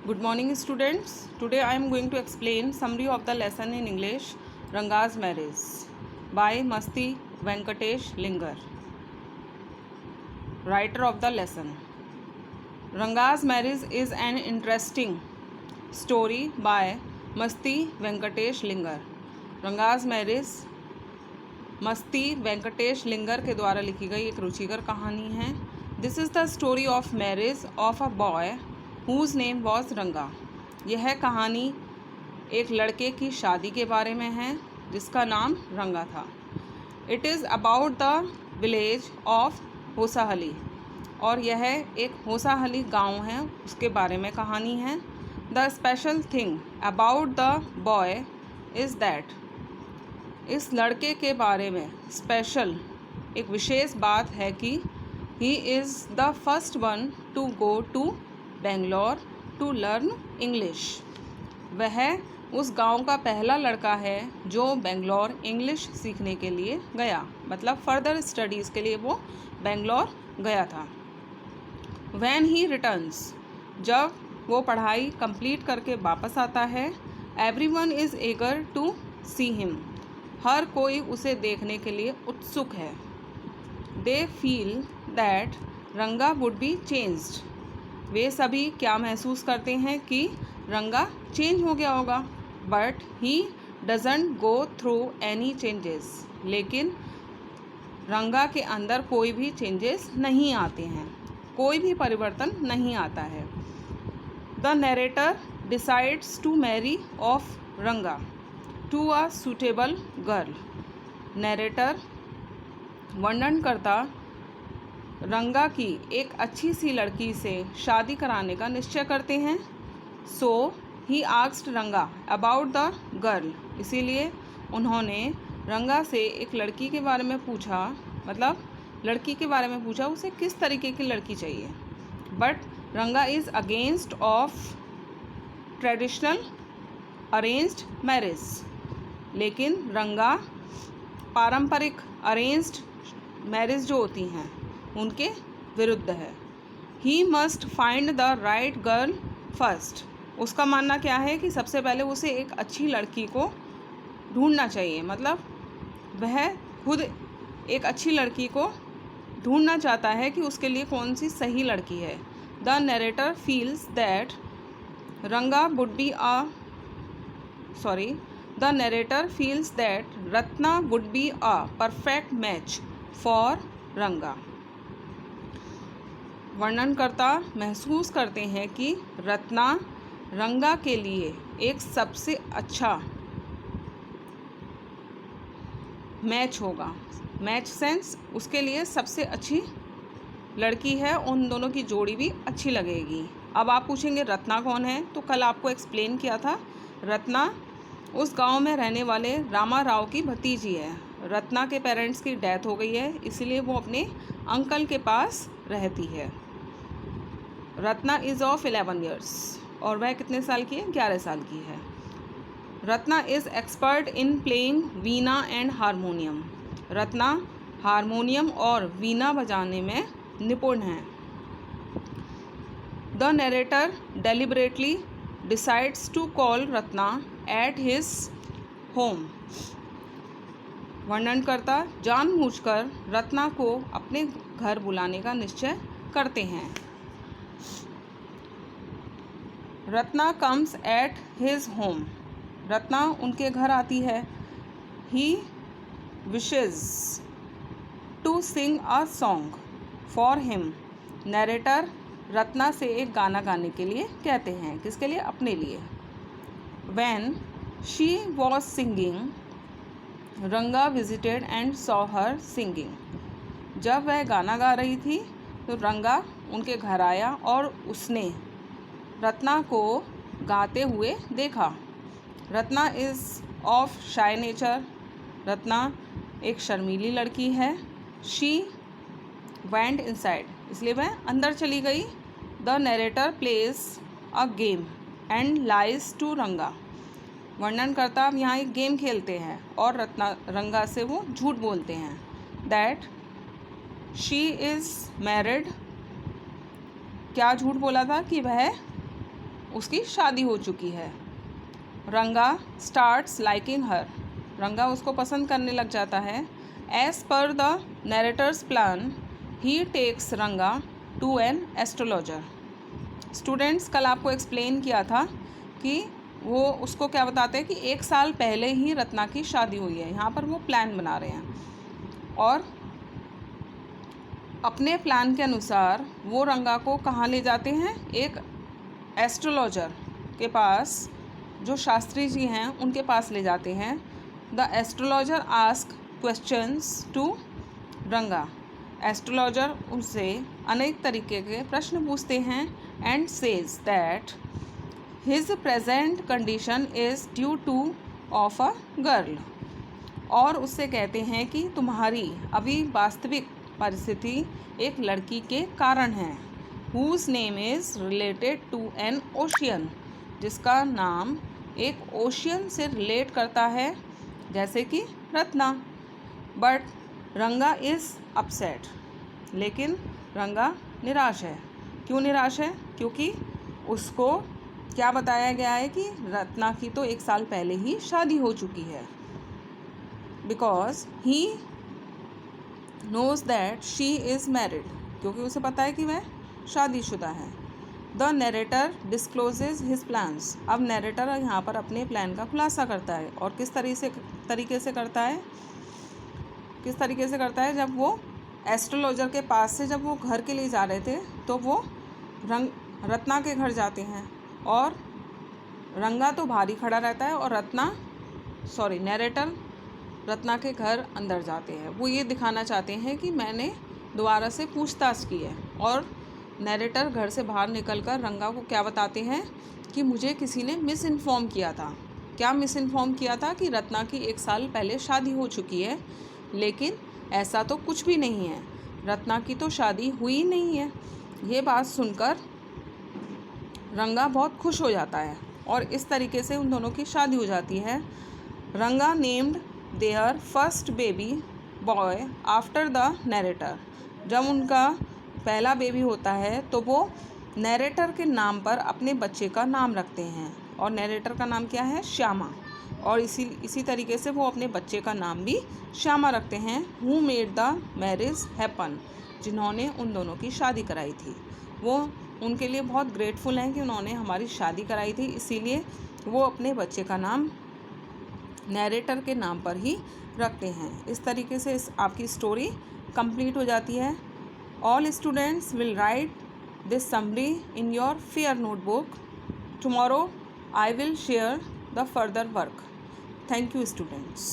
Good morning, students. Today I am going to explain summary of the lesson in English, Ranga's Marriage by Masti Venkatesh Lingar, writer of the lesson. Ranga's Marriage is an interesting story by Masti Venkatesh Lingar. Ranga's Marriage मस्ती Venkatesh linger के द्वारा लिखी गई एक रुचिकर कहानी है. This is the story of marriage of a boy whose name was Ranga. यह कहानी एक लड़के की शादी के बारे में है जिसका नाम रंगा था. It is about the village of Hosahalli, और यह एक होसाहली गांव है उसके बारे में कहानी है. The special thing about the boy is that, इस लड़के के बारे में स्पेशल एक विशेष बात है कि he is the first one to go to Bangalore to learn English. वह उस गांव का पहला लड़का है जो बेंगलोर इंग्लिश सीखने के लिए गया, मतलब फर्दर स्टडीज़ के लिए वो बेंगलोर गया था. व्हेन ही रिटर्न्स, जब वो पढ़ाई कंप्लीट करके वापस आता है, everyone is eager to see him, हर कोई उसे देखने के लिए उत्सुक है. They feel that Ranga would be changed, वे सभी क्या महसूस करते हैं कि रंगा चेंज हो गया होगा. But he doesn't go through any changes, लेकिन रंगा के अंदर कोई भी चेंजेस नहीं आते हैं, कोई भी परिवर्तन नहीं आता है. The narrator decides to marry off Ranga to a suitable girl. Narrator वर्णनकर्ता रंगा की एक अच्छी सी लड़की से शादी कराने का निश्चय करते हैं. सो ही आस्क्ड रंगा अबाउट द गर्ल, इसीलिए उन्होंने रंगा से एक लड़की के बारे में पूछा, मतलब लड़की के बारे में पूछा उसे किस तरीके की लड़की चाहिए. बट रंगा is against of traditional arranged marriage, लेकिन रंगा पारंपरिक अरेंज्ड मैरिज जो होती हैं उनके विरुद्ध है. He must find the right girl first, उसका मानना क्या है कि सबसे पहले उसे एक अच्छी लड़की को ढूंढना चाहिए, मतलब वह खुद एक अच्छी लड़की को ढूंढना चाहता है कि उसके लिए कौन सी सही लड़की है. The narrator feels that Ranga would B The narrator feels that Ratna would be a perfect match for Ranga. वर्णनकर्ता महसूस करते हैं कि रत्ना रंगा के लिए एक सबसे अच्छा मैच होगा. मैच सेंस उसके लिए सबसे अच्छी लड़की है, उन दोनों की जोड़ी भी अच्छी लगेगी. अब आप पूछेंगे रत्ना कौन है, तो कल आपको एक्सप्लेन किया था. रत्ना उस गांव में रहने वाले रामा राव की भतीजी है. रत्ना के पेरेंट्स की डेथ हो गई है, इसलिए वो अपने अंकल के पास रहती है. रत्ना इज़ ऑफ 11 ईयर्स, और वह कितने साल की है? 11 साल की है. Ratna is expert in playing veena and harmonium. Ratna harmonium और वीणा बजाने में निपुण है. The narrator deliberately decides to call Ratna at his home. वर्णनकर्ता जानबूझकर रत्ना को अपने घर बुलाने का निश्चय करते हैं. Ratna comes at his home, Ratna उनके घर आती है. He wishes to sing a song for him. Narrator Ratna से एक गाना गाने के लिए कहते हैं. किसके लिए? अपने लिए. When she was singing, Ranga visited and saw her singing. जब वह गाना गा रही थी तो रंगा उनके घर आया और उसने रत्ना को गाते हुए देखा. Ratna is of shy nature, Ratna एक शर्मीली लड़की है. शी वेंट इनसाइड, इसलिए वह अंदर चली गई. The narrator plays a game and lies to Ranga. वर्णनकर्ता अब यहाँ एक गेम खेलते हैं और रंगा से वो झूठ बोलते हैं. दैट शी इज़ मैरिड, क्या झूठ बोला था? कि वह उसकी शादी हो चुकी है। रंगा स्टार्ट्स लाइकिंग हर, रंगा उसको पसंद करने लग जाता है। As per the narrator's plan he takes Ranga to an astrologer. Students, कल आपको एक्सप्लेन किया था कि वो उसको क्या बताते हैं कि 1 साल पहले ही रत्ना की शादी हुई है। यहाँ पर वो प्लान बना रहे हैं और अपने प्लान के अनुसार वो रंगा को कहाँ ले जाते हैं, एक एस्ट्रोलॉजर के पास, जो शास्त्री जी हैं उनके पास ले जाते हैं। The astrologer asks questions to Ranga, astrologer उनसे अनेक तरीके के प्रश्न पूछते हैं। And says that his present condition is due to of a girl, और उससे कहते हैं कि तुम्हारी अभी वास्तविक परिस्थिति एक लड़की के कारण है। Whose name is related to an ocean, जिसका नाम एक ओशियन से रिलेट करता है, जैसे कि रत्ना। बट रंगा इज़ अपसेट, लेकिन रंगा निराश है। क्यों निराश है? क्योंकि उसको क्या बताया गया है कि रत्ना की तो 1 साल पहले ही शादी हो चुकी है। Because he knows that she is married, क्योंकि उसे पता है कि वह शादीशुदा है। The narrator discloses his plans, अब नरेटर यहाँ पर अपने प्लान का खुलासा करता है। और किस तरीके से करता है, जब वो एस्ट्रोलॉजर के पास से जब वो घर के लिए जा रहे थे तो वो रत्ना के घर जाते हैं और रंगा तो बाहर ही खड़ा रहता है और नरेटर रत्ना के घर अंदर जाते हैं। वो ये दिखाना चाहते हैं कि मैंने दोबारा से पूछताछ की है। और नरेटर घर से बाहर निकलकर रंगा को क्या बताते हैं कि मुझे किसी ने मिस इन्फॉर्म किया था। क्या मिस इन्फॉर्म किया था? कि रत्ना की 1 साल पहले शादी हो चुकी है, लेकिन ऐसा तो कुछ भी नहीं है, रत्ना की तो शादी हुई नहीं है। ये बात सुनकर रंगा बहुत खुश हो जाता है और इस तरीके से उन दोनों की शादी हो जाती है। Ranga named their first baby boy after the narrator, जब उनका पहला बेबी होता है तो वो नरेटर के नाम पर अपने बच्चे का नाम रखते हैं। और नरेटर का नाम क्या है? श्यामा। और इसी तरीके से वो अपने बच्चे का नाम भी श्यामा रखते हैं। Who made the marriage happen, जिन्होंने उन दोनों की शादी कराई थी। वो उनके लिए बहुत ग्रेटफुल हैं कि उन्होंने हमारी शादी कराई थी, इसीलिए वो अपने बच्चे का नाम नरेटर के नाम पर ही रखते हैं। इस तरीके से आपकी स्टोरी कंप्लीट हो जाती है। All students will write this summary in your fair notebook. Tomorrow I will share the further work. Thank you, students.